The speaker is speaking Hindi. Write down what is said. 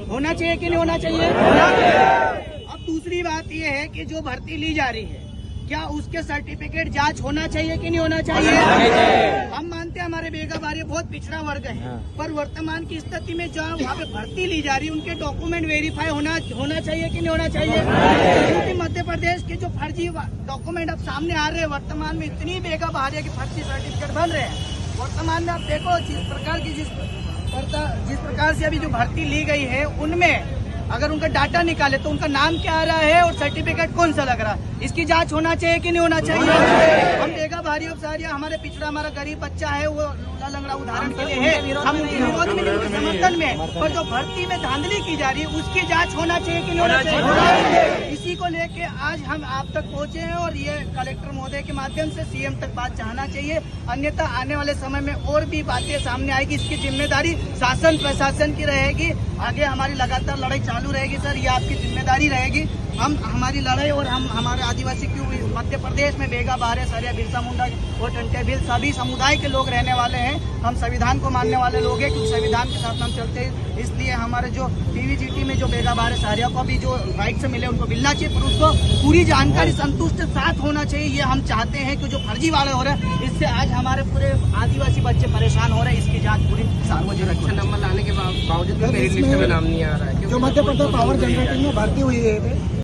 होना चाहिए कि नहीं होना चाहिए? अब दूसरी बात यह है कि जो भर्ती ली जा रही है, क्या उसके सर्टिफिकेट जांच होना चाहिए कि नहीं होना चाहिए? हम मानते हैं हमारे बेगाबारी बहुत पिछड़ा वर्ग है, पर वर्तमान की स्थिति में जहाँ वहाँ पे भर्ती ली जा रही है उनके डॉक्यूमेंट वेरीफाई होना चाहिए कि नहीं होना चाहिए? क्योंकि मध्य प्रदेश के जो फर्जी डॉक्यूमेंट अब सामने आ रहे हैं, वर्तमान में इतनी बेगाबारी है कि फर्जी सर्टिफिकेट बन रहे हैं। वर्तमान में आप देखो जिस प्रकार से अभी जो भर्ती ली गई है उनमें अगर उनका डाटा निकाले तो उनका नाम क्या आ रहा है और सर्टिफिकेट कौन सा लग रहा है, इसकी जांच होना चाहिए कि नहीं होना चाहिए? हम बेगा भारी उपसारिया हमारे पिछड़ा हमारा गरीब बच्चा है वो लंगड़ा उदाहरण के लिए है, हम उनके विरोध में उनके समर्थन में, पर जो भर्ती में धांधली की जा रही है उसकी जांच होना चाहिए कि नहीं होना चाहिए? इसी को लेके आज हम आप तक पहुंचे हैं और ये कलेक्टर महोदय के माध्यम से सीएम तक बात चाहना चाहिए, अन्यथा आने वाले समय में और भी बातें सामने आएगी। इसकी जिम्मेदारी शासन प्रशासन की रहेगी, आगे हमारी लगातार लड़ाई चालू रहेगी सर, ये आपकी जिम्मेदारी रहेगी। हम हमारी लड़ाई और हम हमारे आदिवासी क्यों मध्य प्रदेश में बेगा बारे सरिया बिरसा मुंडा और टंटे भील सभी समुदाय के लोग रहने वाले हैं। हम संविधान को मानने वाले लोग हैं क्योंकि संविधान के साथ हम चलते हैं, इसलिए हमारे जो पीवीजीटी में जो बेगा बारे सारिया को भी जो राइट से मिले उनको मिलना चाहिए, पर उसको पूरी जानकारी संतुष्ट साथ होना चाहिए। ये हम चाहते हैं कि जो फर्जी वाले हो रहे हैं इससे आज हमारे पूरे आदिवासी बच्चे परेशान हो रहे हैं, इसकी जाँच पूरी सार्वजनिक अच्छा नंबर लाने के बावजूद मेरिट लिस्ट में नाम नहीं आ रहा है। जो मध्य प्रदेश पावर जनरेटिंग में भर्ती हुई है